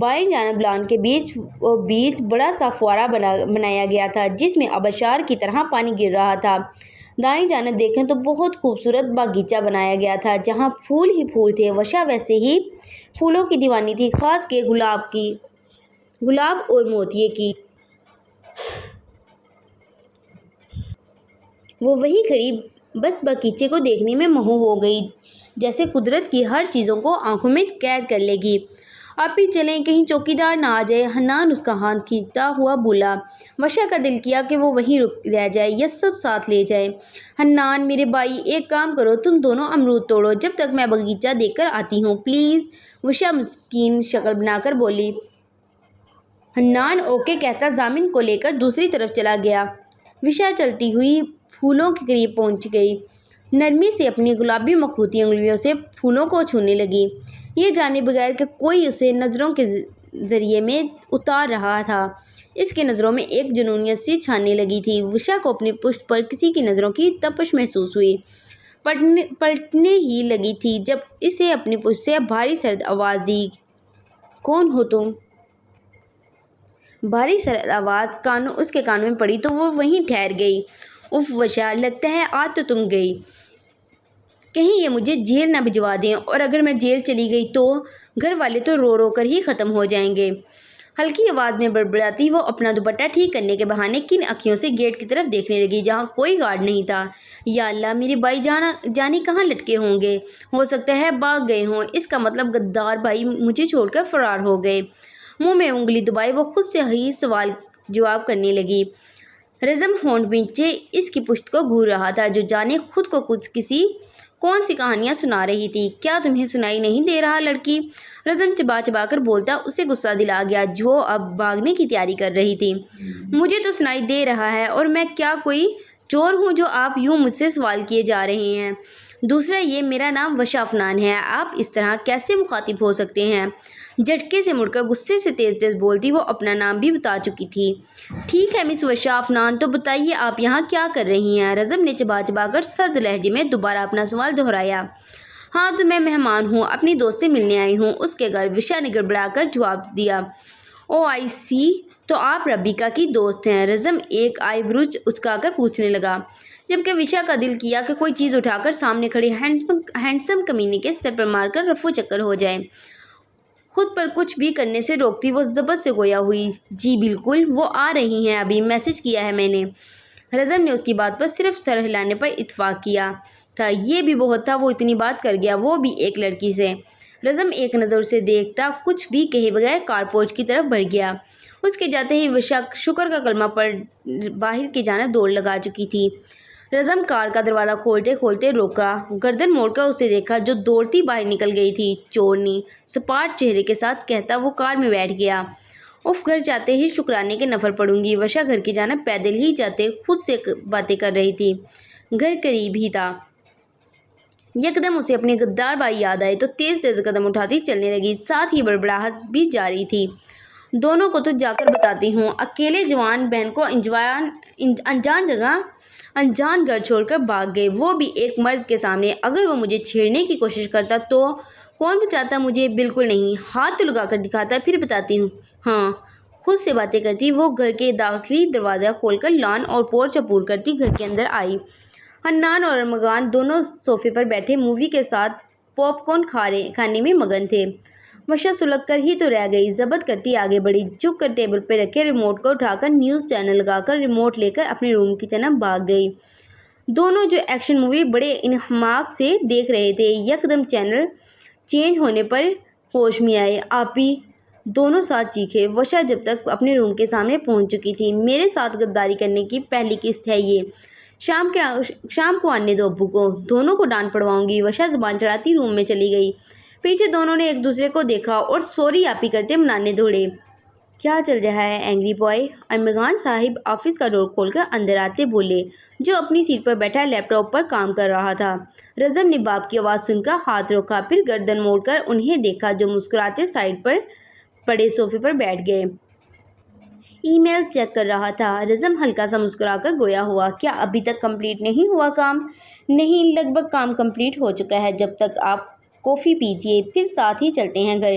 بائیں جانب لان کے بیچ بڑا سا فوارہ بنایا گیا تھا جس میں آبشار کی طرح پانی گر رہا تھا۔ دائیں جانب دیکھیں تو بہت خوبصورت باغیچہ بنایا گیا تھا جہاں پھول ہی پھول تھے۔ وشا ویسے ہی پھولوں کی دیوانی تھی، خاص کے گلاب اور موتیے کی۔ وہ وہیں کھڑی بس باغیچے کو دیکھنے میں مہو ہو گئی، جیسے قدرت کی ہر چیزوں کو آنکھوں میں قید کر لے گی۔ آپ بھی چلیں، کہیں چوکیدار نہ آ جائے، حنان اس کا ہاتھ کھینچتا ہوا بولا۔ وشا کا دل کیا کہ وہ وہیں رہ جائے یا سب ساتھ لے جائے۔ حنان میرے بھائی، ایک کام کرو، تم دونوں امرود توڑو جب تک میں باغیچہ دیکھ کر آتی ہوں، پلیز، وشا مسکین شکل بنا کر بولی۔ حنان اوکے کہتا ضامن کو لے کر دوسری طرف چلا گیا۔ وشا چلتی ہوئی پھولوں کے قریب پہنچ گئی، نرمی سے اپنی گلابی مخروطی انگلیوں سے پھولوں کو چھونے لگی، یہ جانے بغیر کہ کوئی اسے نظروں کے ذریعے میں اتار رہا تھا۔ اس کے نظروں میں ایک جنونیت سی چھانے لگی تھی۔ وشا کو اپنی پشت پر کسی کی نظروں کی تپش محسوس ہوئی، پلٹنے ہی لگی تھی جب اسے اپنی پشت سے بھاری سرد آواز دی، کون ہو تم؟ بھاری سرد آواز اس کے کانوں میں پڑی تو وہ وہیں ٹھہر گئی۔ اف وشا، لگتا ہے آج تو تم گئی، کہیں یہ مجھے جیل نہ بھجوا دیں، اور اگر میں جیل چلی گئی تو گھر والے تو رو رو کر ہی ختم ہو جائیں گے۔ ہلکی آواز میں بڑبڑاتی وہ اپنا دوپٹہ ٹھیک کرنے کے بہانے کن اکھیوں سے گیٹ کی طرف دیکھنے لگی جہاں کوئی گارڈ نہیں تھا۔ یا اللہ، میرے بھائی جانے کہاں لٹکے ہوں گے؟ ہو سکتا ہے بھاگ گئے ہوں، اس کا مطلب غدار بھائی مجھے چھوڑ کر فرار ہو گئے۔ منہ میں انگلی دبائے وہ خود سے ہی سوال جواب کرنے لگی۔ رزم ہونٹ بھینچے اس کی پشت کو گھور رہا تھا، جو جانے خود کو کون سی کہانیاں سنا رہی تھی۔ کیا تمہیں سنائی نہیں دے رہا لڑکی؟ رزم چبا چبا کر بولتا، اسے غصہ دلا گیا جو اب بھاگنے کی تیاری کر رہی تھی۔ مجھے تو سنائی دے رہا ہے، اور میں کیا کوئی چور ہوں جو آپ یوں مجھ سے سوال کیے جا رہے ہیں؟ دوسرا یہ میرا نام وشا افنان ہے، آپ اس طرح کیسے مخاطب ہو سکتے ہیں؟ جھٹکے سے مڑ کر غصے سے تیز تیز بولتی وہ اپنا نام بھی بتا چکی تھی۔ ٹھیک ہے مس وشا افنان، تو بتائیے آپ یہاں کیا کر رہی ہیں؟ رزم نے چبا چبا کر سرد لہجے میں دوبارہ اپنا سوال دہرایا۔ ہاں تو میں مہمان ہوں، اپنی دوست سے ملنے آئی ہوں اس کے گھر، وشا نے گڑبڑا کر جواب دیا۔ او آئی سی، تو آپ ربیکا کی دوست ہیں؟ رزم ایک آئی بروج اچکا کر پوچھنے لگا، جبکہ وشا کا دل کیا کہ کوئی چیز اٹھا کر سامنے کھڑے ہینڈسم کمینے کے سر پر مار کر رفو چکر ہو جائے۔ خود پر کچھ بھی کرنے سے روکتی وہ ضبط سے گویا ہوئی۔ جی بالکل، وہ آ رہی ہیں ابھی، میسج کیا ہے میں نے۔ رزم نے اس کی بات پر صرف سر ہلانے پر اتفاق کیا تھا، یہ بھی بہت تھا وہ اتنی بات کر گیا، وہ بھی ایک لڑکی سے۔ رزم ایک نظر اسے دیکھتا کچھ بھی کہے بغیر کار پورچ کی طرف بڑھ گیا۔ اس کے جاتے ہی وشا شکر کا کلمہ پڑھ باہر کی جانب دوڑ لگا چکی تھی۔ رزم کار کا دروازہ کھولتے کھولتے روکا، گردن موڑ کر اسے دیکھا جو دوڑتی باہر نکل گئی تھی۔ چورنی، سپاٹ چہرے کے ساتھ کہتا وہ کار میں بیٹھ گیا۔ اف، گھر جاتے ہی شکرانے کے نفل پڑوں گی۔ وشا گھر کی جانب پیدل ہی جاتے خود سے باتیں کر رہی تھی، گھر قریب ہی تھا۔ یکدم اسے اپنے غدار بھائی یاد آئے تو تیز تیز قدم اٹھاتی چلنے لگی، ساتھ ہی بڑبڑاہٹ بھی جاری تھی۔ دونوں کو تو جا کر بتاتی ہوں۔ اکیلے جوان بہن کو انجان گھر چھوڑ کر بھاگ گئے، وہ بھی ایک مرد کے سامنے۔ اگر وہ مجھے چھیڑنے کی کوشش کرتا تو کون بچاتا مجھے؟ بالکل نہیں، ہاتھ تو لگا کر دکھاتا، پھر بتاتی ہوں۔ ہاں، خود سے باتیں کرتی وہ گھر کے داخلی دروازہ کھول کر لان اور پورچ عبور کرتی گھر کے اندر آئی۔ حنان اور ارمغان دونوں صوفے پر بیٹھے مووی کے ساتھ پاپ کارن کھانے میں مگن تھے۔ وشا سلگ کر ہی تو رہ گئی، ضبط کرتی آگے بڑھی، جھک کر ٹیبل پہ رکھے ریموٹ کو اٹھا کر نیوز چینل لگا کر ریموٹ لے کر اپنے روم کی طرف بھاگ گئی۔ دونوں جو ایکشن مووی بڑے انہماک سے دیکھ رہے تھے، یکدم چینل چینج ہونے پر ہوش میں آئے۔ آپی، دونوں ساتھ چیخے۔ وشا جب تک اپنے روم کے سامنے پہنچ چکی تھی۔ میرے ساتھ غداری کرنے کی پہلی قسط ہے یہ، شام کو آنے دو ابو کو، دونوں کو ڈانٹ پڑواؤں گی۔ وشا زبان چڑھاتی روم میں چلی گئی۔ پیچھے دونوں نے ایک دوسرے کو دیکھا اور سوری آپی کرتے منانے دوڑے۔ کیا چل رہا ہے اینگری بوائے؟ ارمغان صاحب آفس کا ڈور کھول کر اندر آتے بولے، جو اپنی سیٹ پر بیٹھا لیپ ٹاپ پر کام کر رہا تھا۔ رزم نے باپ کی آواز سن کر ہاتھ روکا، پھر گردن موڑ کر انہیں دیکھا جو مسکراتے سائڈ پر پڑے صوفے پر بیٹھ گئے۔ ای میل چیک کر رہا تھا۔ رزم ہلکا سا مسکرا کر گویا ہوا، کیا ابھی تک کمپلیٹ نہیں ہوا کام؟ نہیں، لگ بھگ کام کمپلیٹ ہو چکا ہے۔ جب تک آپ کافی پیجیے، پھر ساتھ ہی چلتے ہیں گھر۔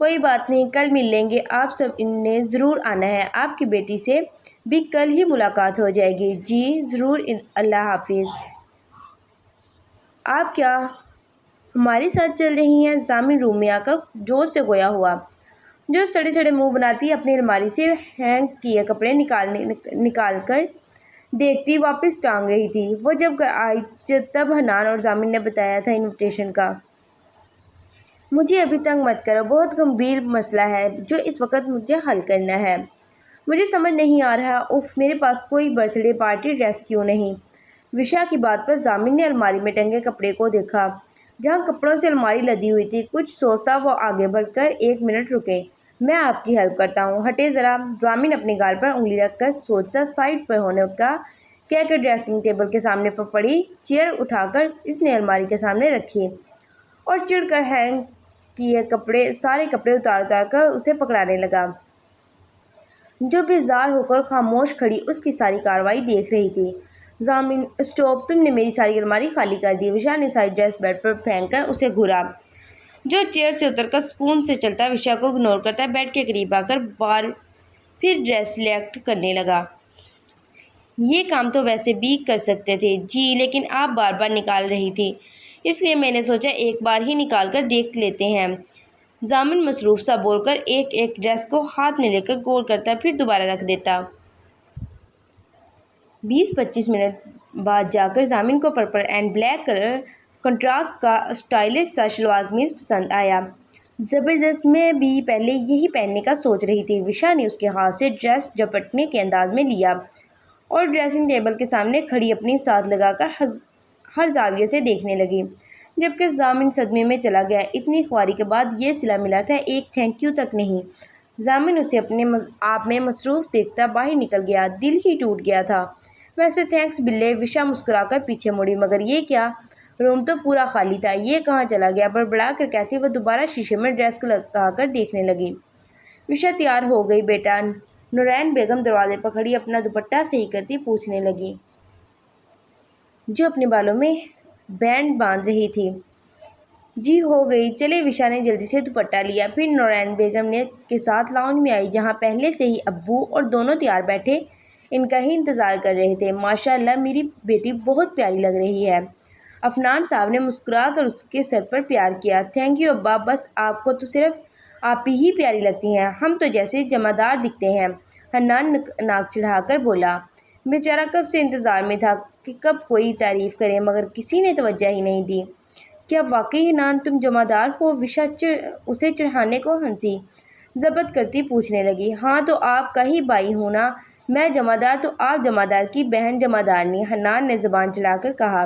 کوئی بات نہیں، کل مل لیں گے، آپ سب نے ضرور آنا ہے، آپ کی بیٹی سے بھی کل ہی ملاقات ہو جائے گی۔ جی ضرور، اللہ حافظ۔ آپ کیا ہمارے ساتھ چل رہی ہیں؟ ضامن روم میں آ کر جوش سے گویا ہوا، جو سڑے سڑے منہ بناتی اپنی الماری سے ہینگ کیے کپڑے نکال کر دیکھتی واپس ٹانگ رہی تھی۔ وہ جب گھر آئی تب حنان اور ضامن نے بتایا تھا انویٹیشن کا۔ مجھے ابھی تنگ مت کرو، بہت گمبھیر مسئلہ ہے جو اس وقت مجھے حل کرنا ہے۔ مجھے سمجھ نہیں آ رہا، میرے پاس کوئی برتھ ڈے پارٹی ڈریس کیوں نہیں؟ وشا کی بات پر ضامن نے الماری میں ٹنگے کپڑے کو دیکھا جہاں کپڑوں سے الماری لدی ہوئی تھی۔ کچھ سوچتا وہ آگے بڑھ کر، ایک منٹ رکے، میں آپ کی ہیلپ کرتا ہوں، ہٹے ذرا۔ ضامن اپنے گال پر انگلی رکھ کر سوچتا سائڈ پر ہونے کا کہہ کر ڈریسنگ ٹیبل کے سامنے پر پڑی چیئر اٹھا کر اس نے الماری کے سامنے رکھی اور چڑھ کر ہینگ کیے سارے کپڑے اتار کر اسے پکڑانے لگا، جو بیزار ہو کر خاموش کھڑی اس کی ساری کارروائی دیکھ رہی تھی۔ ضامن اسٹاپ، تم نے میری ساری الماری خالی کر دی۔ وشا نے ساری ڈریس بیڈ پر پھینک کر اسے گھورا، جو چیئر سے اتر کر سکون سے چلتا وشا کو اگنور کرتا بیڈ کے قریب آ کر بار پھر ڈریس سلیکٹ کرنے لگا۔ یہ کام تو ویسے بھی کر سکتے تھے۔ جی لیکن آپ بار بار نکال رہی تھی، اس لیے میں نے سوچا ایک بار ہی نکال کر دیکھ لیتے ہیں۔ ضامن مصروف سا بول کر ایک ایک ڈریس کو ہاتھ میں لے کر غور کرتا پھر دوبارہ رکھ دیتا۔ 20-25 منٹ بعد جا کر ضامن کو purple and black colour contrast کا اسٹائلش سا شلوار قمیض پسند آیا۔ زبردست، میں بھی پہلے یہی پہننے کا سوچ رہی تھی۔ وشا نے اس کے ہاتھ سے ڈریس جھپٹنے کے انداز میں لیا اور ڈریسنگ ٹیبل کے سامنے کھڑی اپنی ساتھ لگا کر ہر زاویے سے دیکھنے لگی، جبکہ ضامن صدمے میں چلا گیا۔ اتنی خواری کے بعد یہ صلہ ملا تھا، ایک تھینک یو تک نہیں۔ ضامن اسے اپنے آپ میں مصروف دیکھتا باہر نکل گیا، دل ہی ٹوٹ گیا تھا۔ ویسے تھینکس بلے، وشا مسکرا کر پیچھے مڑی، مگر یہ کیا؟ روم تو پورا خالی تھا، یہ کہاں چلا گیا؟ بڑبڑا کر کہتی وہ دوبارہ شیشے میں ڈریس کو لگا کر دیکھنے لگی۔ وشا تیار ہو گئی بیٹا؟ نورین بیگم دروازے پر کھڑی اپنا دوپٹہ صحیح کرتی پوچھنے لگی، جو اپنے بالوں میں بینڈ باندھ رہی تھی۔ جی ہو گئی، چلے۔ وشا نے جلدی سے دوپٹہ لیا، پھر نورین بیگم کے ساتھ لاؤنج میں آئی جہاں پہلے سے ہی ابو اور دونوں تیار بیٹھے ان کا ہی انتظار کر رہے تھے۔ ماشاء اللہ، میری بیٹی بہت پیاری لگ رہی ہے، عفنان صاحب نے مسکرا کر اس کے سر پر پیار کیا۔ تھینک یو ابا، بس آپ کو تو صرف آپ ہی پیاری لگتی ہیں، ہم تو جیسے جمعدار دکھتے ہیں، حنان ناک چڑھا کر بولا۔ بیچارہ کب سے انتظار میں تھا کہ کب کوئی تعریف کرے، مگر کسی نے توجہ ہی نہیں دی۔ کیا واقعی حنان تم جمعدار ہو؟ وشا اسے چڑھانے کو ہنسی ضبط کرتی پوچھنے لگی۔ ہاں تو آپ کا ہی بھائی ہوں نا، میں جمعدار تو آپ جمعدار کی بہن جمعدارنی، حنان نے زبان چلا کر کہا۔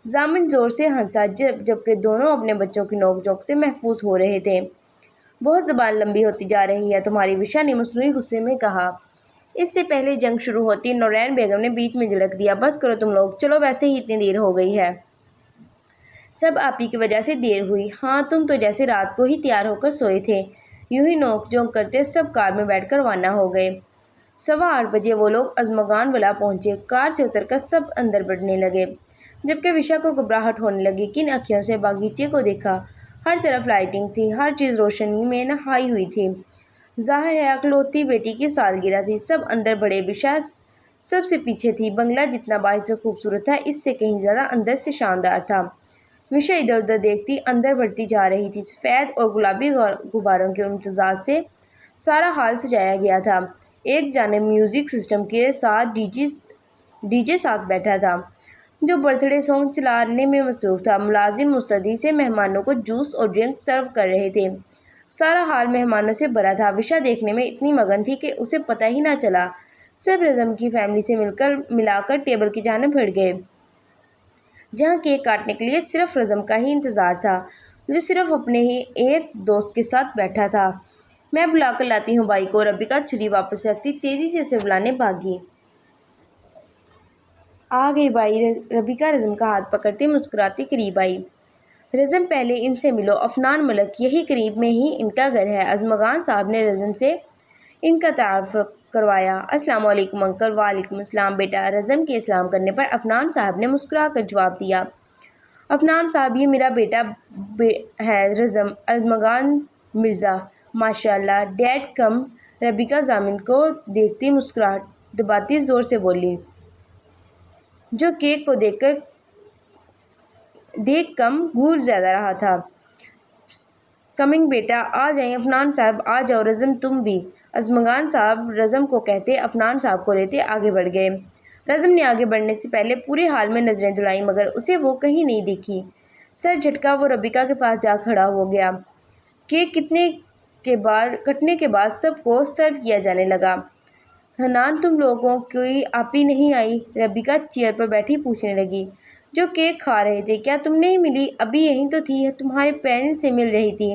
ضامن زور سے ہنسا، جبکہ دونوں اپنے بچوں کی نوک جھوک سے محفوظ ہو رہے تھے۔ بہت زبان لمبی ہوتی جا رہی ہے تمہاری، وشا نے مصنوعی غصے میں کہا۔ اس سے پہلے جنگ شروع ہوتی، نورین بیگم نے بیچ میں جھڑک دیا۔ بس کرو تم لوگ، چلو، ویسے ہی اتنی دیر ہو گئی ہے، سب آپ ہی کی وجہ سے دیر ہوئی۔ ہاں، تم تو جیسے رات کو ہی تیار ہو کر سوئے تھے۔ یوں ہی نوک جھونک کرتے سب کار میں بیٹھ کر روانہ ہو گئے۔ 8:15 بجے وہ لوگ ازمگان ولا پہنچے۔ کار سے اتر کر سب اندر بڑھنے لگے، جبکہ وشا کو گھبراہٹ ہونے لگی۔ کن اکھیوں سے باغیچے کو دیکھا، ہر طرف لائٹنگ تھی، ہر چیز روشنی میں نہائی ہوئی تھی۔ ظاہر ہے اکلوتی بیٹی کی سالگرہ تھی۔ سب اندر بڑھے، وشا سب سے پیچھے تھی۔ بنگلہ جتنا باہر سے خوبصورت تھا، اس سے کہیں زیادہ اندر سے شاندار تھا۔ وشا ادھر ادھر دیکھتی اندر بڑھتی جا رہی تھی۔ سفید اور گلابی غباروں کے امتزاج سے سارا ہال سجایا گیا تھا۔ ایک جانب میوزک سسٹم کے ساتھ ڈی جے ساتھ بیٹھا تھا، جو برتھ ڈے سانگ چلانے میں مصروف تھا۔ ملازم مستعدی سے مہمانوں کو جوس اور ڈرنک سرو کر رہے تھے۔ سارا ہال مہمانوں سے بھرا تھا۔ وشا دیکھنے میں اتنی مگن تھی کہ اسے پتہ ہی نہ چلا۔ سب رزم کی فیملی سے ملا کر ٹیبل کی جانب بڑھ گئے، جہاں کیک کاٹنے کے لیے صرف رزم کا ہی انتظار تھا، جو صرف اپنے ہی ایک دوست کے ساتھ بیٹھا تھا۔ میں بلا کر لاتی ہوں بھائی کو۔ ربیکا چھری واپس رکھتی تیزی سے اسے بلانے بھاگی۔ آ گئی بھائی، ربیکا رزم کا ہاتھ پکڑتی مسکراتی قریب آئی۔ رزم پہلے ان سے ملو، عفنان ملک، یہی قریب میں ہی ان کا گھر ہے۔ ازمگان صاحب نے رزم سے ان کا تعارف کروایا۔ السلام علیکم انکل۔ وعلیکم السلام بیٹا۔ رزم کے اسلام کرنے پر عفنان صاحب نے مسکرا کر جواب دیا۔ عفنان صاحب، یہ میرا بیٹا ہے رزم، ازمگان مرزا۔ ماشاءاللہ ڈیڈ کم ربیکہ ضامن کو دیکھتی مسکراہٹ دباتی زور سے بولی، جو کیک کو دیکھ کم گور زیادہ رہا تھا۔ کمنگ بیٹا، آ جائیں عفنان صاحب، آ جاؤ رزم تم بھی۔ ازمگان صاحب رزم کو کہتے عفنان صاحب کو لیتے آگے بڑھ گئے۔ رزم نے آگے بڑھنے سے پہلے پورے حال میں نظریں دوڑائیں مگر اسے وہ کہیں نہیں دکھی۔ سر جھٹکا وہ ربیکہ کے پاس جا کھڑا ہو گیا۔ کیک کٹنے کے بعد سب کو سرو کیا جانے لگا۔ حنان تم لوگوں کی آپی نہیں آئی؟ ربیکہ چیئر پر بیٹھی پوچھنے لگی۔ جو کیک کھا رہے تھے، کیا تم نہیں ملی؟ ابھی یہیں تو تھی، تمہارے پیرنٹس سے مل رہی تھی۔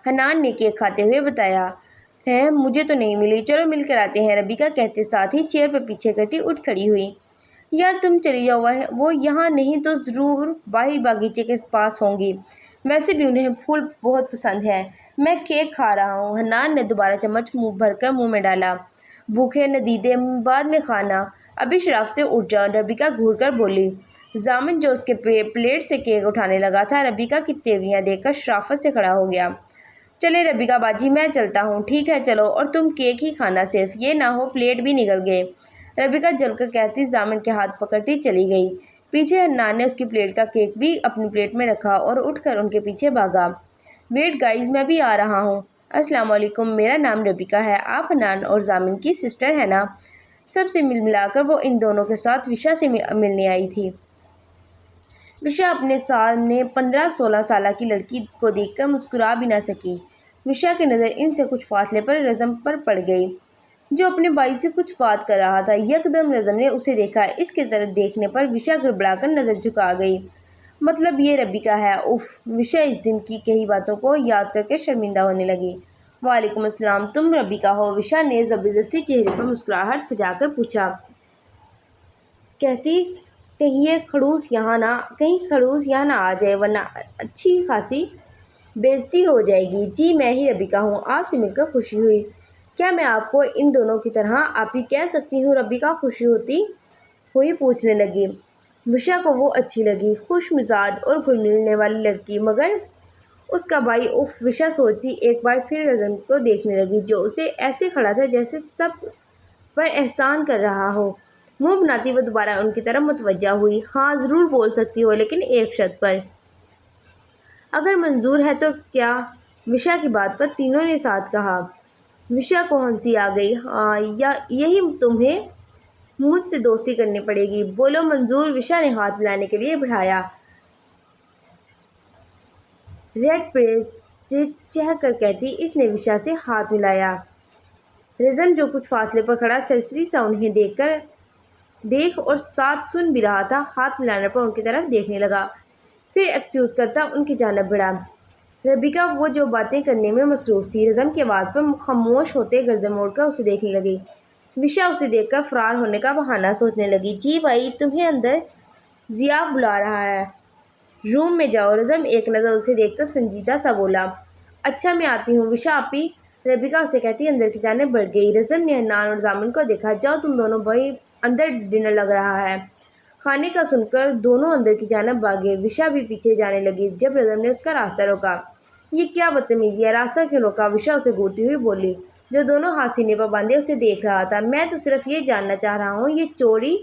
حنان نے کیک کھاتے ہوئے بتایا ہے، مجھے تو نہیں ملی، چلو مل کر آتے ہیں، ربیکہ کہتے ساتھ ہی چیئر پر پیچھے کرتی اٹھ کھڑی ہوئی۔ یار تم چلی جاؤ، وہ یہاں نہیں تو ضرور باہر باغیچے کے پاس ہوں گی، ویسے بھی انہیں پھول بہت پسند ہیں۔ میں کیک کھا رہا ہوں۔ حنان نے دوبارہ چمچ بھر کر منہ میں ڈالا۔ بھوکے ندیدے، بعد میں کھانا، ابھی شراب سے اٹھ جاؤ، ربیکہ گھور کر بولی۔ ضامن جو اس کے پلیٹ سے کیک اٹھانے لگا تھا، ربیکہ کی تیوریاں دیکھ کر شرافت سے کھڑا ہو گیا۔ چلے ربیکہ باجی، میں چلتا ہوں۔ ٹھیک ہے چلو، اور تم کیک ہی کھانا، صرف یہ نہ ہو پلیٹ بھی نگل گئے، ربیکہ جل کر کہتی ضامن کے ہاتھ پکڑتی چلی گئی۔ پیچھے حنان نے اس کی پلیٹ کا کیک بھی اپنی پلیٹ میں رکھا اور اٹھ کر ان کے پیچھے بھاگا۔ ویٹ گائز، میں بھی آ رہا ہوں۔ السلام علیکم، میرا نام ربیکہ ہے، آپ حنان اور ضامن کی سسٹر ہیں نا؟ سب سے ملا کر وہ ان دونوں کے ساتھ وشا سے ملنے آئی تھی۔ وشا اپنے سامنے 15-16 سالہ کی لڑکی کو دیکھ کر مسکرا بھی نہ سکی۔ وشا کی نظر ان سے کچھ فاصلے پر رزم پر پڑ گئی، جو اپنے بھائی سے کچھ بات کر رہا تھا۔ یکدم رزم نے اسے دیکھا۔ اس کی طرف دیکھنے پر وشا گڑبڑا کر نظر جھکا گئی۔ مطلب یہ ربیکہ ہے؟ اف! وشا اس دن کی کہی باتوں کو یاد کر کے شرمندہ ہونے لگی۔ وعلیکم السلام، تم ربیکہ ہو؟ وشا نے زبردستی چہرے پر مسکراہٹ سجا کر پوچھا۔ کہتی کہیں یہ خڑوس یہاں نہ آ جائے ورنہ اچھی خاصی بےعزتی ہو جائے گی۔ جی میں ہی ربیکہ ہوں، آپ سے مل کر خوشی ہوئی۔ کیا میں آپ کو ان دونوں کی طرح آپی کہہ سکتی ہوں؟ ربیکہ خوشی ہوئی پوچھنے لگی۔ وشا کو وہ اچھی لگی، خوش مزاج اور گھل ملنے والی لڑکی، مگر اس کا بھائی؟ اف! وشا سوچتی ایک بار پھر رزم کو دیکھنے لگی، جو اسے ایسے کھڑا تھا جیسے سب پر احسان کر رہا ہو۔ منہ بناتی وہ دوبارہ ان کی طرف متوجہ ہوئی۔ ہاں ضرور بول سکتی ہو، لیکن ایک شرط پر۔ اگر منظور ہے تو کیا؟ وشا کی بات پر تینوں نے ساتھ کہا۔ وشا کو ہنسی آ گئی۔ ہاں یہی، تمہیں مجھ سے دوستی کرنی پڑے گی۔ بولو منظور، وشا نے ہاتھ ملانے کے لیے بڑھایا۔ ریڈ پریس سے چہک کر کہتی، اس نے وشا سے ہاتھ ملایا۔ رزم جو کچھ فاصلے پر کھڑا سرسری سا انہیں دیکھ اور ساتھ سن بھی رہا تھا، ہاتھ ملانے پر ان کی طرف دیکھنے لگا، پھر ایکسکیوز کرتا ان کی جانب بڑھا۔ ربیکہ وہ جو باتیں کرنے میں مصروف تھی، رزم کی آواز پر خاموش ہوتے گردن موڑ کر اسے دیکھنے لگی۔ وشا اسے دیکھ کر فرار ہونے کا بہانہ سوچنے لگی۔ جی بھائی، تمہیں اندر ضیاف بلا رہا ہے، روم میں جاؤ۔ رزم ایک نظر اسے دیکھ کر سنجیدہ سا بولا۔ اچھا میں آتی ہوں وشا آپی، ربیکہ اسے کہتی اندر کی جانب بڑھ گئی۔ رزم نے حنان اور ضامن کو دیکھا۔ جاؤ تم دونوں بھائی، اندر ڈنر لگ رہا ہے۔ کھانے کا سن کر دونوں اندر کی جانب بھاگے۔ وشا بھی پیچھے جانے لگی جب رزم نے اس کا راستہ روکا۔ یہ کیا بدتمیزی ہے، راستہ کیوں روکا؟ وشا اسے گھورتی ہوئی بولی، جو دونوں ہاتھ سینے پر باندھے اسے دیکھ رہا تھا۔ میں تو صرف یہ جاننا چاہ رہا ہوں، یہ چوری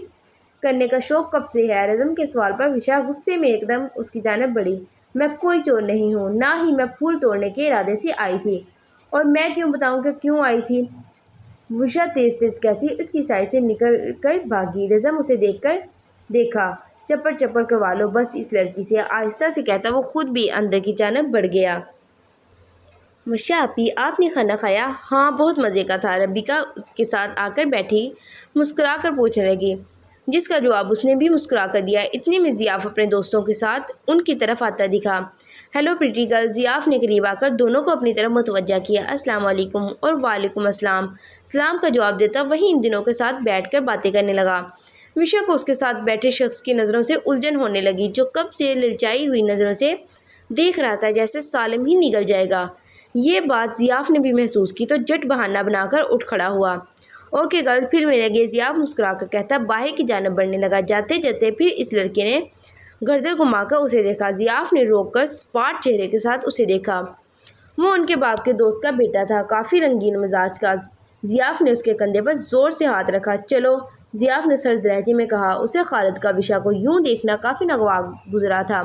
کرنے کا شوق کب سے ہے؟ رزم کے سوال پر وشا غصے میں ایک دم اس کی جانب بڑھی۔ میں کوئی چور نہیں ہوں، نہ ہی میں پھول توڑنے کے ارادے سے آئی تھی، اور میں کیوں بتاؤں کہ کیوں آئی تھی؟ وشا تیز کہتی اس کی سائڈ سے نکل کر بھاگی۔ رزم اسے دیکھا، چپڑ کروا لو بس اس لڑکی سے، آہستہ سے کہتا وہ خود بھی اندر کی جانب بڑھ گیا۔ وشا آپی، آپ نے کھانا کھایا؟ ہاں بہت مزے کا تھا، ربیکہ اس کے ساتھ آ کر بیٹھی مسکرا کر پوچھنے لگی، جس کا جواب اس نے بھی مسکرا کر دیا۔ اتنے میں ضیاف اپنے دوستوں کے ساتھ ان کی طرف آتا دکھا۔ ہیلو پریٹی گرل، ضیاف نے قریب آ کر دونوں کو اپنی طرف متوجہ کیا۔ السلام علیکم۔ اور وعلیکم السلام، سلام کا جواب دیتا وہیں ان دونوں کے ساتھ بیٹھ کر باتیں کرنے لگا۔ وشا کو اس کے ساتھ بیٹھے شخص کی نظروں سے الجھن ہونے لگی، جو کب سے للچائی ہوئی نظروں سے دیکھ رہا تھا جیسے سالم ہی نگل جائے گا۔ یہ بات ضیاف نے بھی محسوس کی تو جھٹ بہانہ بنا کر اٹھ کھڑا ہوا۔ اوکے گرل، پھر ملیں گے، ضیاف مسکرا کر کہتا باہر کی جانب بڑھنے لگا۔ جاتے پھر اس لڑکے نے گردن گھما کر اسے دیکھا۔ ضیاف نے روک کر سپاٹ چہرے کے ساتھ اسے دیکھا۔ وہ ان کے باپ کے دوست کا بیٹا تھا، کافی رنگین مزاج کا۔ ضیاف نے اس کے کندھے پر زور سے ہاتھ رکھا۔ چلو، ضیاف نے سرد لہجے میں کہا۔ اسے خالد کا وشا کو یوں دیکھنا کافی ناگوار گزرا تھا۔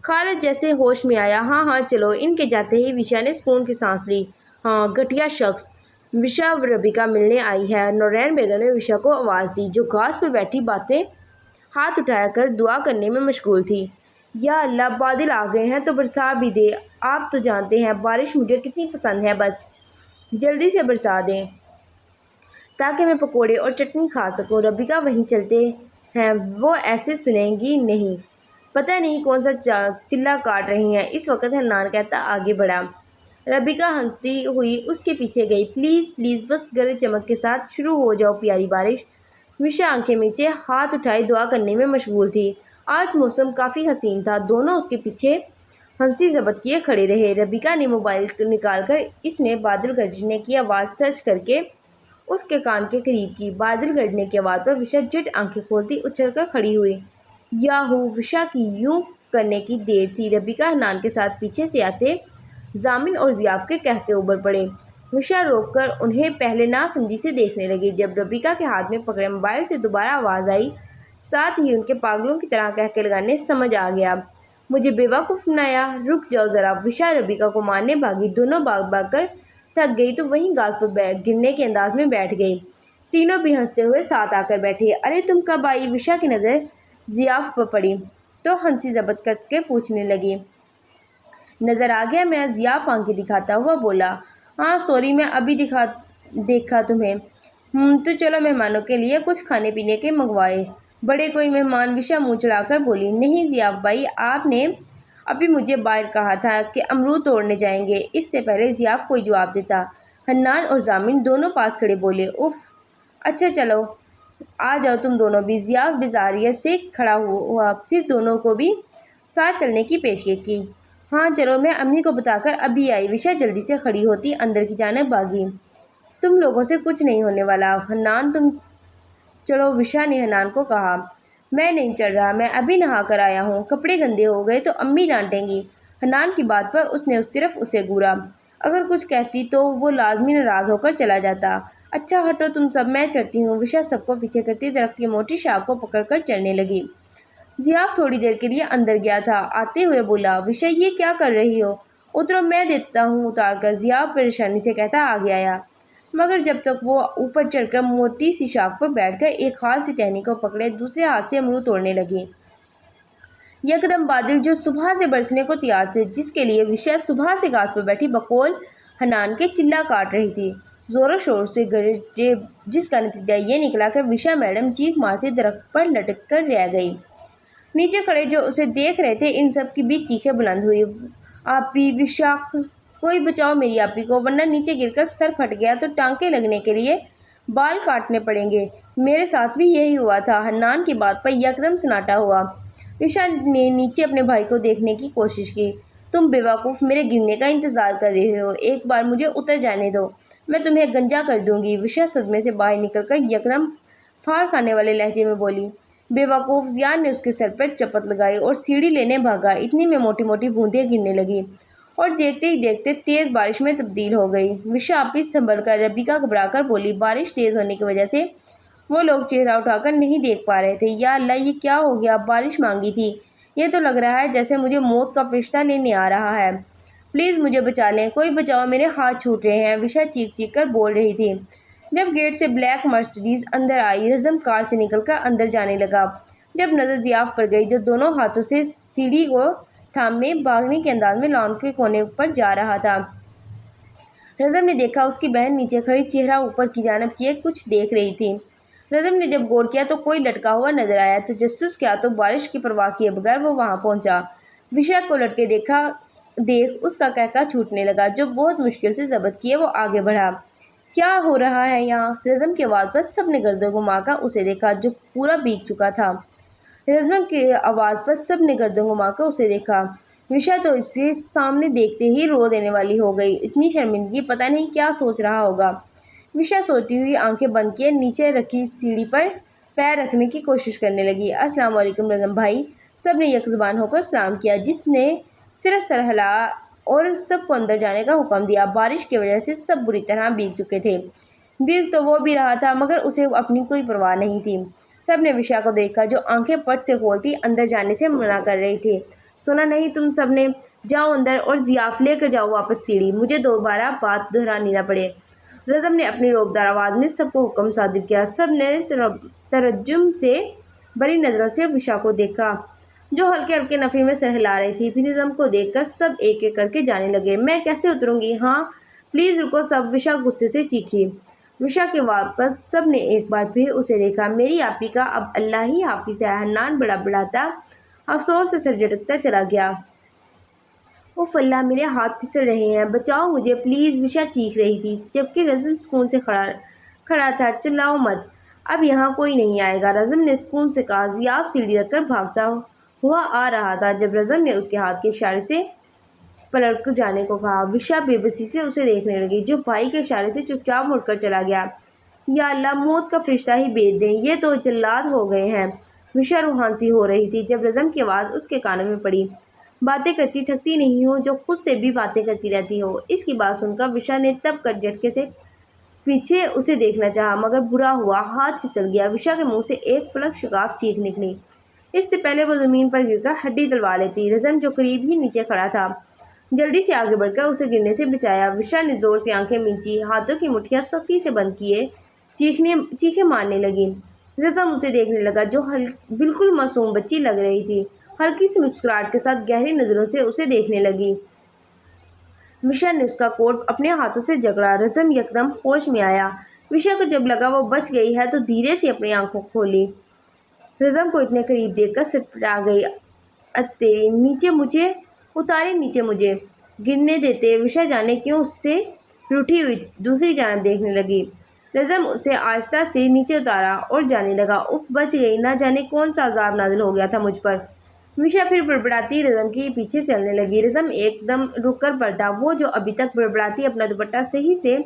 خالد جیسے ہوش میں آیا۔ ہاں ہاں چلو۔ ان کے جاتے ہی وشا نے سکون کی سانس لی۔ ہاں، گھٹیا شخص۔ وشا ربیکا ملنے آئی ہے۔ نورین بیگم نے وشا کو آواز دی، جو گھاس پر بیٹھی باتیں ہاتھ اٹھا کر دعا کرنے میں مشغول تھی۔ یا اللہ، بادل آ گئے ہیں تو برسا بھی دے۔ آپ تو جانتے ہیں بارش مجھے کتنی پسند ہے، بس جلدی سے برسا دیں تاکہ میں پکوڑے اور چٹنی کھا سکوں۔ ربیکا وہیں چلتے ہیں، وہ ایسے سنیں گی نہیں۔ پتہ نہیں کون سا چلہ کاٹ رہی ہیں اس وقت، حنان کہتا آگے بڑھا۔ ربیکا ہنستی ہوئی اس کے پیچھے گئی۔ پلیز پلیز، بس گرج چمک کے ساتھ شروع ہو جاؤ پیاری بارش۔ وشا آنکھیں میچے ہاتھ اٹھائے دعا کرنے میں مشغول تھی۔ آج موسم کافی حسین تھا۔ دونوں اس کے پیچھے ہنسی ضبط کیے کھڑے رہے۔ ربیکا نے موبائل نکال کر اس میں بادل گرجنے کی آواز سرچ کر کے اس کے کان کے قریب کی۔ بادل گرجنے کی آواز پر وشا جٹ آنکھیں کھولتی اچھل کر کھڑی ہوئی۔ یاہو! وشا کی یوں کرنے کی دیر تھی۔ ربیکا حنان کے ساتھ پیچھے سے آتے ضامن اور ضیاف کے کہتے اوپر پڑے۔ وشا روک کر انہیں پہلے ناسمجھی سے دیکھنے لگی۔ جب ربیکا کے ہاتھ میں پکڑے موبائل سے دوبارہ آواز آئی، ساتھ ہی ان کے پاگلوں کی طرح کہکے لگانے سمجھ آ گیا۔ مجھے بیوقوف بنایا، رک جاؤ ذرا۔ وشا ربیکا کو مارنے بھاگی۔ دونوں بھاگ بھاگ کر تھک گئی تو وہیں گھاس پر گرنے کے انداز میں بیٹھ گئی۔ تینوں بھی ہنستے ہوئے ساتھ آ کر بیٹھے۔ ارے تم کب آئی؟ وشا کی نظر ضیاف پر پڑی تو ہنسی ضبط کر کے پوچھنے لگی۔ نظر آ گیا میں؟ ضیاف آنکھیں دکھاتا ہوا بولا۔ ہاں سوری، میں ابھی دیکھا تمہیں۔ تو چلو مہمانوں کے لیے کچھ کھانے پینے کے منگوائے۔ بڑے کوئی مہمان؟ وشا منہ چڑھا کر بولی۔ نہیں ضیاف بھائی، آپ نے ابھی مجھے باہر کہا تھا کہ امرود توڑنے جائیں گے۔ اس سے پہلے ضیاف کوئی جواب دیتا، حنان اور ضامن دونوں پاس کھڑے بولے، اف! اچھا چلو آ جاؤ تم دونوں بھی۔ ضیاف بزاریت سے کھڑا ہوا، پھر دونوں کو بھی ساتھ چلنے کی پیشکش کی۔ ہاں چلو، میں امی کو بتا کر ابھی آئی۔ وشا جلدی سے کھڑی ہوتی اندر کی جانب بھاگی۔ تم لوگوں سے کچھ نہیں ہونے والا حنان، تم چلو۔ وشا نے حنان کو کہا۔ میں نہیں چل رہا، میں ابھی نہا کر آیا ہوں۔ کپڑے گندے ہو گئے تو امی ڈانٹیں گی۔ حنان کی بات پر اس نے صرف اسے گھورا۔ اگر کچھ کہتی تو وہ لازمی ناراض ہو کر چلا جاتا۔ اچھا ہٹو تم سب، میں چلتی ہوں۔ وشا سب کو پیچھے کرتی درخت کی موٹی شاخ کو پکڑ کر چلنے لگی۔ ضیاف تھوڑی دیر کے لیے اندر گیا تھا، آتے ہوئے بولا، وشا یہ کیا کر رہی ہو؟ اترو، میں دیتا ہوں اتار کر۔ ضیاف پریشانی سے کہتا آگے آیا، مگر جب تک وہ اوپر چڑھ کر موٹی سی شاخ پر بیٹھ کر ایک ہاتھ سے ٹہنی کو پکڑے دوسرے ہاتھ سے امرود توڑنے لگی۔ یکدم بادل جو صبح سے برسنے کو تیار تھے، جس کے لیے وشا صبح سے گھاس پر بیٹھی بقول حنان کے چلہ کاٹ رہی تھی، زور و شور سے گرجے، جس کا نتیجہ یہ نکلا کہ وشا میڈم چیخ مارتی درخت پر لٹک کر رہ گئی۔ نیچے کھڑے جو اسے دیکھ رہے تھے، ان سب کے بیچ چیخیں بلند ہوئی۔ آپی! وشا! کوئی بچاؤ میری آپی کو، ورنہ نیچے گر کر سر پھٹ گیا تو ٹانکے لگنے کے لیے بال کاٹنے پڑیں گے۔ میرے ساتھ بھی یہی ہوا تھا۔ حنان کی بات پر یکدم سناٹا ہوا۔ وشا نے نیچے اپنے بھائی کو دیکھنے کی کوشش کی۔ تم بیوقوف میرے گرنے کا انتظار کر رہے ہو، ایک بار مجھے اتر جانے دو، میں تمہیں گنجا کر دوں گی۔ وشا صدمے سے باہر نکل کر یکدم پھاڑ کھانے والے لہجے میں بولی۔ بیوقوف! ضیاء نے اس کے سر پر چپت لگائی اور سیڑھی لینے بھاگا۔ اتنی میں موٹی موٹی بوندیں گرنے لگیں اور دیکھتے ہی دیکھتے تیز بارش میں تبدیل ہو گئی۔ وشا آپی سنبھل کر، ربیکا گھبرا کر بولی۔ بارش تیز ہونے کی وجہ سے وہ لوگ چہرہ اٹھا کر نہیں دیکھ پا رہے تھے۔ یا اللہ، یہ کیا ہو گیا؟ بارش مانگی تھی، یہ تو لگ رہا ہے جیسے مجھے موت کا فرشتہ لینے آ رہا ہے۔ پلیز مجھے بچا لیں، کوئی بچاؤ، میرے ہاتھ چھوٹ رہے ہیں۔ وشا چیخ چیخ کر بول رہی تھی۔ جب گیٹ سے بلیک مرسڈیز اندر آئی، رزم کار سے نکل کر اندر جانے لگا۔ جب نظر ضیاف پر گئی، جو دونوں ہاتھوں سے سیڑھی کو تھامے بھاگنے کے انداز میں لان کے کونے پر جا رہا تھا، رزم نے دیکھا اس کی بہن نیچے کھڑی چہرہ اوپر کی جانب کیے کچھ دیکھ رہی تھی۔ رزم نے جب غور کیا تو کوئی لٹکا ہوا نظر آیا۔ تجسس کیا تو بارش کی پرواہ کیے بغیر وہ وہاں پہنچا۔ وشا کو لٹکے دیکھ اس کا کہکہ چھوٹنے لگا، جو بہت مشکل سے ضبط کیے وہ آگے بڑھا۔ کیا ہو رہا ہے یہاں؟ رزم کی آواز پر سب نے گردن گھما کر اسے دیکھا، جو پورا بھیگ چکا تھا۔ رزم کی آواز پر سب نے گردن گھما کر اسے دیکھا۔ وشا تو اسے سامنے دیکھتے ہی رو دینے والی ہو گئی۔ اتنی شرمندگی، پتہ نہیں کیا سوچ رہا ہوگا۔ وشا سوتی ہوئی آنکھیں بند کیے نیچے رکھی سیڑھی پر پیر رکھنے کی کوشش کرنے لگی۔ السلام علیکم رزم بھائی، سب نے یک زبان ہو کر سلام کیا۔ جس نے صرف سر ہلا اور سب کو اندر جانے کا حکم دیا۔ بارش کی وجہ سے سب بری طرح بھیگ چکے تھے۔ بھیگ تو وہ بھی رہا تھا مگر اسے اپنی کوئی پرواہ نہیں تھی۔ سب نے وشا کو دیکھا جو آنکھیں پٹ سے کھولتی اندر جانے سے منع کر رہی تھی۔ سنا نہیں تم سب نے؟ جاؤ اندر اور ضیاف لے کر جاؤ واپس سیڑھی، مجھے دوبارہ بات دہرانی نہ پڑے۔ رزم نے اپنی روبدار آواز میں سب کو حکم صادر کیا۔ سب نے ترجم سے بڑی نظروں سے وشا کو دیکھا جو ہلکے ہلکے نفی میں سر ہلا رہی تھی۔ پھر رزم کو دیکھ کر سب ایک ایک کر کے جانے لگے۔ میں کیسے اتروں گی؟ ہاں پلیز رکو سب، وشا غصے سے چیخی۔ وشا کے واپس سب نے ایک بار پھر اسے دیکھا۔ میری آپی کا اب اللہ ہی حافظ ہے، حنان بڑبڑاتا افسوس سے سر جھٹکتا چلا گیا۔ اوف اللہ، میرے ہاتھ پھسل رہے ہیں، بچاؤ مجھے پلیز، وشا چیخ رہی تھی جبکہ رزم سکون سے کھڑا تھا۔ چلاؤ مت، اب یہاں کوئی نہیں آئے گا، رزم نے سکون سے کہا۔ ضیاف سیڑھی رکھ کر بھاگتا ہوا آ رہا تھا جب رزم نے اس کے ہاتھ کے اشارے سے پلٹ کر جانے کو کہا۔ وشا بے بسی سے اسے دیکھنے لگی جو بھائی کے اشارے سے چپ چاپ مڑ کر چلا گیا۔ یا اللہ، موت کا فرشتہ ہی بھیج دیں، یہ تو جلاد ہو گئے ہیں۔ وشا روحان سی ہو رہی تھی جب رزم کی آواز اس کے کانوں میں پڑی۔ باتیں کرتی تھکتی نہیں ہو جو خود سے بھی باتیں کرتی رہتی ہو۔ اس کی بات سن کر وشا نے تب کر جھٹکے سے پیچھے اسے دیکھنا چاہا مگر برا ہوا، ہاتھ پھسل گیا۔ وشا کے منہ سے ایک فلک شگاف چیخ نکلی۔ اس سے پہلے وہ زمین پر گر کر ہڈی تلوا لیتی۔ رزم جو قریب ہی نیچے کھڑا تھا جلدی سے آگے بڑھ کر اسے گرنے سے بچایا۔ وشا نے زور سے آنکھیں میچی، ہاتھوں کی مٹھیاں سختی سے بند کیے چیخیں مارنے لگی۔ رزم اسے دیکھنے لگا جو بالکل معصوم بچی لگ رہی تھی، ہلکی سی مسکراہٹ کے ساتھ گہری نظروں سے اسے دیکھنے لگی۔ وشا نے اس کا کوٹ اپنے ہاتھوں سے جکڑا۔ رزم یکدم ہوش میں آیا۔ وشا کو جب لگا وہ بچ گئی ہے تو دھیرے سے اپنی آنکھوں کھولی۔ رزم کو اتنے قریب دیکھ کر سٹپٹا گئی۔ تیری، نیچے مجھے اتارے، نیچے مجھے گرنے دیتے۔ وشا جانے کیوں اس سے روٹھی ہوئی دوسری جانب دیکھنے لگی۔ رزم اسے آہستہ سے نیچے اتارا اور جانے لگا۔ اف، بچ گئی، نہ جانے کون سا عذاب نازل ہو گیا تھا مجھ پر۔ وشا پھر بڑبڑاتی رزم کے پیچھے چلنے لگی۔ رزم ایک دم رک کر پلٹا۔ وہ جو ابھی تک بڑبڑاتی اپنا دوپٹہ صحیح سے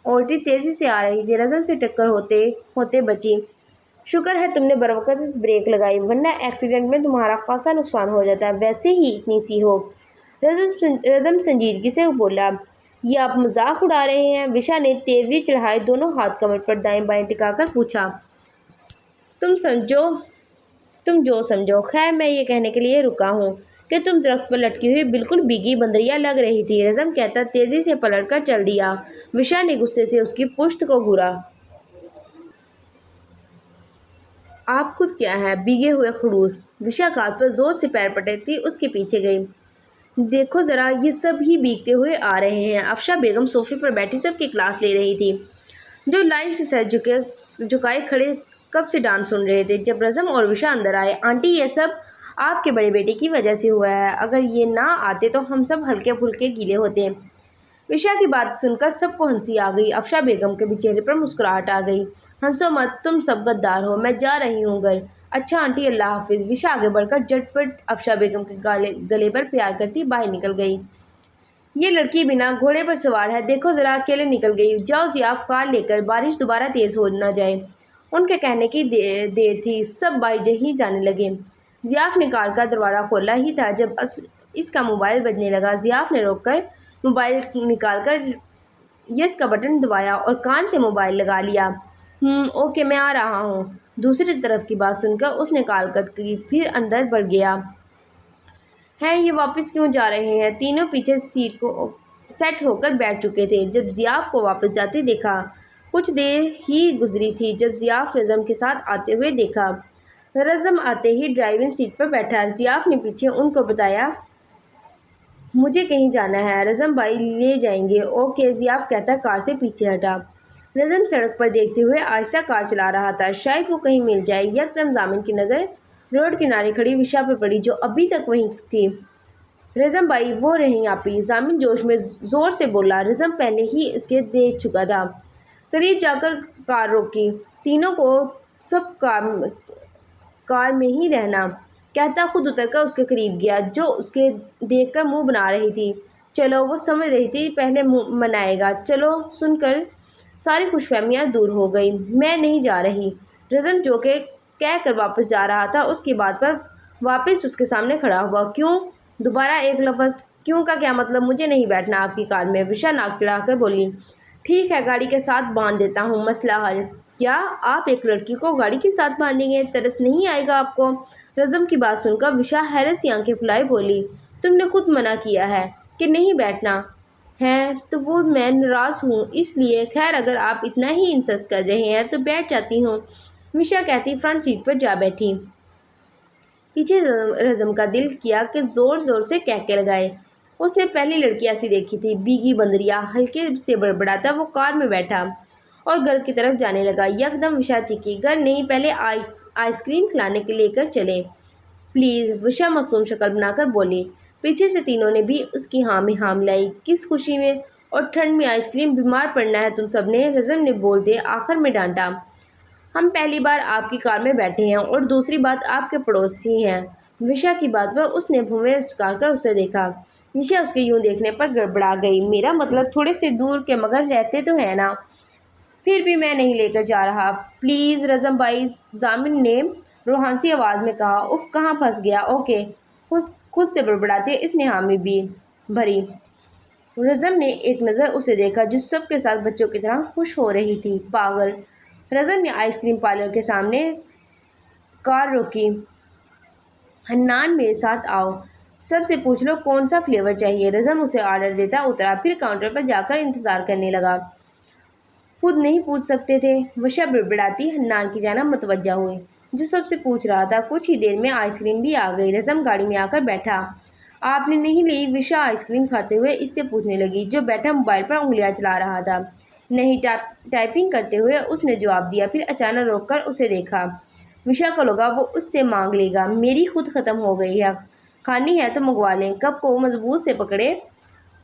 اولٹی تیزی سے آ رہی تھی، رزم سے ٹکر ہوتے بچی۔ شکر ہے تم نے بروقت بریک لگائی ورنہ ایکسیڈنٹ میں تمہارا خاصا نقصان ہو جاتا، ویسے ہی اتنی سی ہو۔ رزم سنجیدگی سے بولا۔ یہ آپ مذاق اڑا رہے ہیں؟ وشا نے تیوری چڑھائے دونوں ہاتھ کمر پر دائیں بائیں ٹکا کر پوچھا۔ تم جو سمجھو۔ خیر، میں یہ کہنے کے لیے رکا ہوں کہ تم درخت پر لٹکی ہوئی بالکل بھیگی بندریا لگ رہی تھی، رزم کہتا تیزی سے پلٹ کر چل دیا۔ وشا نے غصے سے اس کی پشت کو گھورا۔ آپ خود کیا ہیں، بھیگے ہوئے خڑوس؟ وشا گھاس پر زور سے پیر پٹکتی اس کے پیچھے گئی۔ دیکھو ذرا، یہ سب ہی بھیگتے ہوئے آ رہے ہیں۔ افشا بیگم صوفے پر بیٹھی سب کی کلاس لے رہی تھی جو لائن سے سر جھکائے کھڑے کب سے ڈانٹ سن رہے تھے۔ جب رزم اور وشا اندر آئے، آنٹی یہ سب آپ کے بڑے بیٹے کی وجہ سے ہوا ہے، اگر یہ نہ آتے تو ہم سب ہلکے پھلکے گیلے ہوتے۔ وشا کی بات سن کر سب کو ہنسی آ گئی۔ افشا بیگم کے بھی چہرے پر مسکراہٹ آ گئی۔ ہنسو مت، تم سب غدار ہو، میں جا رہی ہوں گھر۔ اچھا آنٹی، اللہ حافظ۔ وشا آگے بڑھ کر جھٹ پٹ افشا بیگم کے گلے پر پیار کرتی باہر نکل گئی۔ یہ لڑکی بنا گھوڑے پر سوار ہے، دیکھو ذرا، اکیلے نکل گئی۔ جاؤ ضیاف، کار لے کر، بارش دوبارہ تیز ہو نہ جائے۔ ان کے کہنے کی دیر تھی، سب بائی ہی جانے لگے۔ ضیاف نے کار کا دروازہ کھولا ہی تھا جب اس کا موبائل بجنے لگا۔ ضیاف نے روک کر موبائل نکال کر یس کا بٹن دبایا اور کان سے موبائل لگا لیا۔ اوکے، میں آ رہا ہوں۔ دوسری طرف کی بات سن کر اس نے کال کٹ کی، پھر اندر بڑھ گیا۔ ہیں، یہ واپس کیوں جا رہے ہیں؟ تینوں پیچھے سیٹ کو سیٹ ہو کر بیٹھ چکے تھے جب ضیاف کو واپس جاتے دیکھا۔ کچھ دیر ہی گزری تھی جب ضیاف رزم کے ساتھ آتے ہوئے دیکھا۔ رزم آتے ہی ڈرائیونگ سیٹ پر بیٹھا۔ ضیاف نے پیچھے ان کو بتایا، مجھے کہیں جانا ہے، رزم بھائی لے جائیں گے۔ اوکے، ضیاف کہتا کار سے پیچھے ہٹا۔ رزم سڑک پر دیکھتے ہوئے آہستہ کار چلا رہا تھا، شاید وہ کہیں مل جائے۔ یکدم ضامن کی نظر روڈ کنارے کھڑی وشا پر پڑی جو ابھی تک وہیں تھی۔ رزم بھائی، وہ رہیں آپی، ضامن جوش میں زور سے بولا۔ رزم پہلے ہی اس کے دیکھ چکا تھا۔ قریب جا کر کار روکی۔ تینوں کو سب کار میں ہی رہنا، کہتا خود اتر کر اس کے قریب گیا جو اس کے دیکھ کر منہ بنا رہی تھی۔ چلو، وہ سمجھ رہی تھی پہلے منائے گا۔ چلو سن کر ساری خوش فہمیاں دور ہو گئی۔ میں نہیں جا رہی، رزم جو کہ کہہ کر واپس جا رہا تھا اس کی بات پر واپس اس کے سامنے کھڑا ہوا۔ کیوں؟ دوبارہ ایک لفظ کیوں کا کیا مطلب؟ مجھے نہیں بیٹھنا آپ کی کار میں، وشا ناک چڑھا کر بولی۔ ٹھیک ہے، گاڑی کے ساتھ باندھ دیتا ہوں، مسئلہ حل۔ کیا آپ ایک لڑکی کو گاڑی کے ساتھ باندھیں گے؟ ترس نہیں آئے گا آپ کو؟ رزم کی بات سن کر وشا حیرت سی آنکھیں پھیلائے بولی، تم نے خود منع کیا ہے کہ نہیں بیٹھنا ہے تو وہ میں ناراض ہوں اس لیے۔ خیر اگر آپ اتنا ہی انسسٹ کر رہے ہیں تو بیٹھ جاتی ہوں، وشا کہتی فرنٹ سیٹ پر جا بیٹھی۔ پیچھے رزم کا دل کیا کہ زور زور سے کہکے لگائے۔ اس نے پہلی لڑکی ایسی دیکھی تھی، بیگی بندریا ہلکے سے بڑبڑاتا وہ کار میں بیٹھا اور گھر کی طرف جانے لگا۔ یکدم وشا چیخی، گھر نہیں، پہلے آئس کریم کھلانے کے لے کر چلیں پلیز، وشا معصوم شکل بنا کر بولی۔ پیچھے سے تینوں نے بھی اس کی ہاں میں ہاں ملائی۔ کس خوشی میں اور ٹھنڈ میں آئس کریم، بیمار پڑنا ہے تم سب نے، رزم نے بول دے آخر میں ڈانٹا۔ ہم پہلی بار آپ کی کار میں بیٹھے ہیں اور دوسری بات آپ کے پڑوسی ہیں۔ وشا کی بات پر اس نے بھویں اچکار کر اسے دیکھا۔ وشا اس کے یوں دیکھنے پر گڑبڑا گئی۔ میرا مطلب تھوڑے سے دور کے مگر رہتے تو ہیں نا، پھر بھی میں نہیں لے کر جا رہا پلیز رزم بھائی، ضامن نے روحانسی آواز میں کہا۔ اف کہاں پھنس گیا؟ اوکے، خود سے بڑبڑاتے اس نے حامی بھی بھری۔ رزم نے ایک نظر اسے دیکھا جو سب کے ساتھ بچوں کی طرح خوش ہو رہی تھی۔ پاگل! رزم نے آئس کریم پارلر کے سامنے کار روکی۔ حنان میرے ساتھ آؤ، سب سے پوچھ لو کون سا فلیور چاہیے۔ رزم اسے آرڈر دیتا اترا، پھر کاؤنٹر پر جا کر انتظار کرنے لگا۔ خود نہیں پوچھ سکتے تھے؟ وشا بڑبڑاتی حنان کی جانب متوجہ ہوئی جو سب سے پوچھ رہا تھا۔ کچھ ہی دیر میں آئس کریم بھی آ گئی۔ رزم گاڑی میں آ کر بیٹھا۔ آپ نے نہیں لی؟ وشا آئس کریم کھاتے ہوئے اس سے پوچھنے لگی جو بیٹھا موبائل پر انگلیاں چلا رہا تھا۔ نہیں، ٹائپنگ کرتے ہوئے اس نے جواب دیا، پھر اچانک روک کر اسے دیکھا۔ وشا کو لگا وہ اس سے مانگ لے گا۔ میری خود ختم ہو گئی ہے، کھانی ہے تو منگوا لیں۔ کپ کو مضبوط سے پکڑے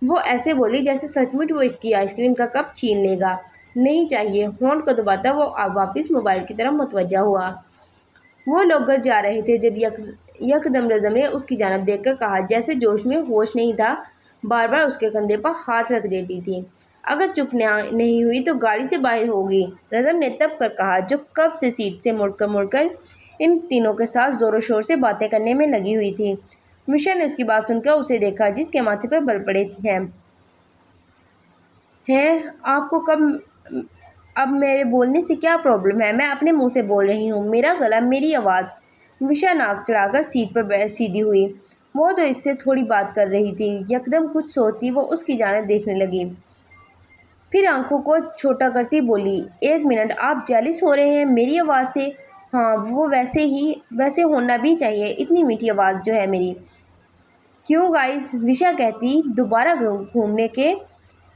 وہ ایسے بولی جیسے سچ مچ وہ اس کی آئس کریم کا کپ چھین لے گا۔ نہیں چاہیے، ہونٹ کو دباتا وہ واپس موبائل کی طرف متوجہ ہوا۔ وہ لوگ گھر جا رہے تھے جب یکدم رزم نے اس کی جانب دیکھ کر کہا جیسے جوش میں ہوش نہیں تھا، بار بار اس کے کندھے پر ہاتھ رکھ دیتی تھی۔ اگر چپ نہیں ہوئی تو گاڑی سے باہر ہوگی، رزم نے تب کر کہا جو کب سے سیٹ سے مڑ کر ان تینوں کے ساتھ زور و شور سے باتیں کرنے میں لگی ہوئی تھی۔ وشا نے اس کی بات سن کر اسے دیکھا جس کے ماتھے پر بل پڑے ہیں آپ کو اب میرے بولنے سے کیا پرابلم ہے؟ میں اپنے منہ سے بول رہی ہوں، میرا گلا، میری آواز۔ وشا ناک چڑھا کر سیٹ پر سیدھی ہوئی۔ وہ تو اس سے تھوڑی بات کر رہی تھی۔ یکدم کچھ سوچتی وہ اس کی جانب دیکھنے لگی، پھر آنکھوں کو چھوٹا کرتی بولی، ایک منٹ، آپ جیلس ہو رہے ہیں میری آواز سے؟ ہاں، وہ ویسے ہونا بھی چاہیے، اتنی میٹھی آواز جو ہے میری۔ کیوں گائز؟ وشا کہتی دوبارہ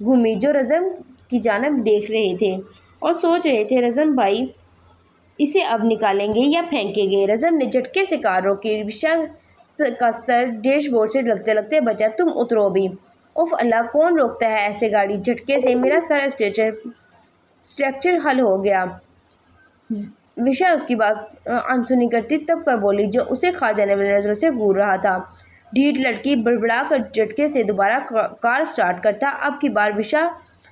گھومی جو رزم کی جانب دیکھ رہے تھے اور سوچ رہے تھے رزم بھائی اسے اب نکالیں گے یا پھینکیں گے۔ رزم نے جھٹکے سے کار روکی۔ وشا کا سر ڈیش بورڈ سے لگتے لگتے بچا، تم اترو بھی۔ اف اللہ، کون روکتا ہے ایسے گاڑی؟ جھٹکے سے میرا سر اسٹرکچر حل ہو گیا۔ وشا اس کی بات انسنی کرتی تب کر بولی جو اسے کھا جانے والی نظروں سے گور رہا تھا۔ ڈھیٹ لڑکی، بڑبڑا کر جھٹکے سے دوبارہ کار سٹارٹ کرتا۔ اب کی بار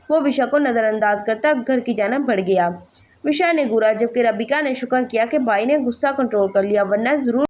وہ وشا کو نظر انداز کرتا گھر کی جانب بڑھ گیا۔ وشا نے گورا جبکہ ربیکا نے شکر کیا کہ بھائی نے غصہ کنٹرول کر لیا ورنہ ضرور